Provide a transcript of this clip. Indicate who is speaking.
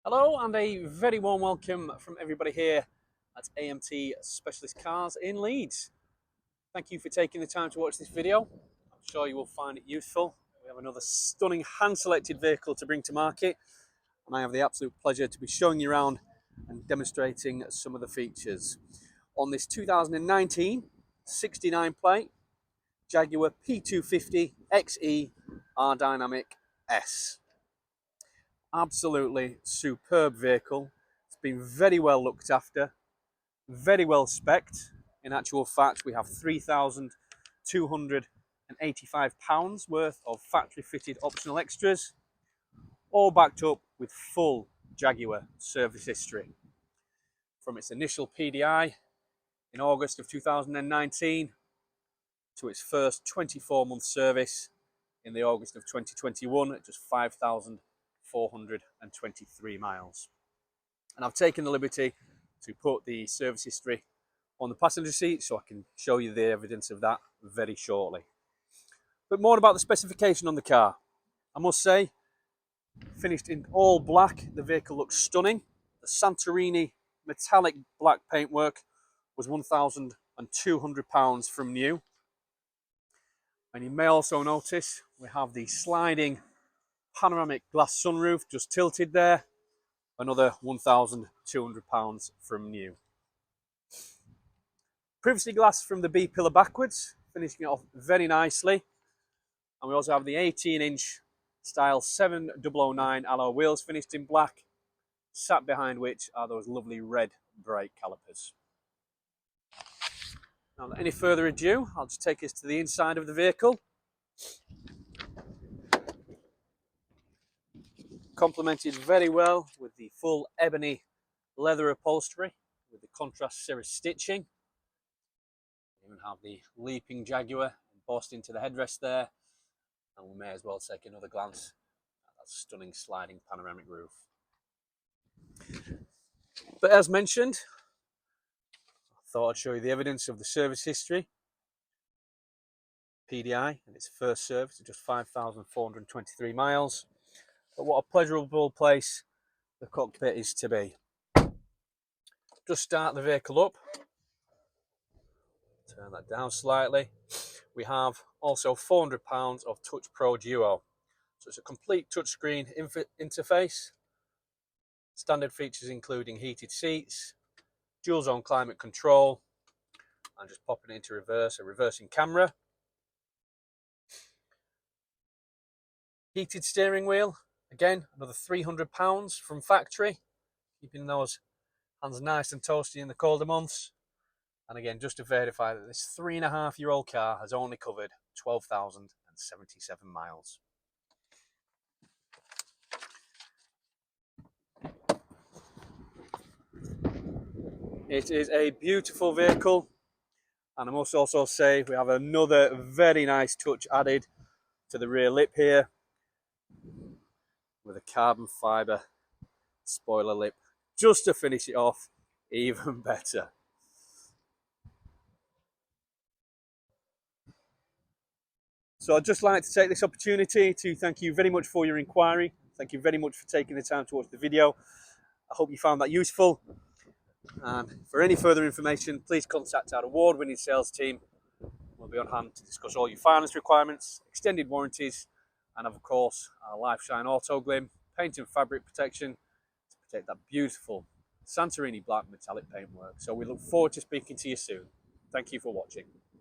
Speaker 1: Hello and a very warm welcome from everybody here at AMT Specialist Cars in Leeds. Thank you for taking the time to watch this video. I'm sure you will find it useful. We have another stunning hand-selected vehicle to bring to market, and I have the absolute pleasure to be showing you around and demonstrating some of the features on this 2019 69 plate Jaguar P250 XE R Dynamic S. Absolutely superb vehicle. It's been very well looked after, very well specced. In actual fact, we have £3,285 worth of factory fitted optional extras, all backed up with full Jaguar service history. From its initial PDI in August of 2019 to its first 24-month service in the August of 2021 at just 5,423 miles. And I've taken the liberty to put the service history on the passenger seat so I can show you the evidence of that very shortly. But more about the specification on the car. I must say, finished in all black, the vehicle looks stunning. The Santorini Metallic Black paintwork was £1,200 from new. And you may also notice we have the sliding panoramic glass sunroof just tilted there, another £1,200 from new. Privacy glass from the B pillar backwards, finishing it off very nicely. And we also have the 18-inch style 7009 alloy wheels finished in black, sat behind which are those lovely red brake calipers. Now, without any further ado, I'll just take us to the inside of the vehicle. Complemented very well with the full ebony leather upholstery with the contrast cirrus stitching. We even have the leaping Jaguar embossed into the headrest there, and we may as well take another glance at that stunning sliding panoramic roof. But as mentioned, I thought I'd show you the evidence of the service history. PDI and its first service at just 5,423 miles. But what a pleasurable place the cockpit is to be. Just start the vehicle up. Turn that down slightly. We have also £400 of Touch Pro Duo. So it's a complete touchscreen interface. Standard features including heated seats, dual zone climate control, and just popping it into reverse, a reversing camera. Heated steering wheel. Again, another £300 from factory, keeping those hands nice and toasty in the colder months. And again, just to verify that this 3.5-year-old car has only covered 12,077 miles. It is a beautiful vehicle, and I must also say we have another very nice touch added to the rear lip here, with a carbon fibre spoiler lip, just to finish it off even better. So I'd just like to take this opportunity to thank you very much for your inquiry. Thank you very much for taking the time to watch the video. I hope you found that useful. And for any further information, please contact our award-winning sales team. We'll be on hand to discuss all your finance requirements, extended warranties, and of course, our Lifeshine Auto Glim paint and fabric protection to protect that beautiful Santorini Black Metallic paintwork. So we look forward to speaking to you soon. Thank you for watching.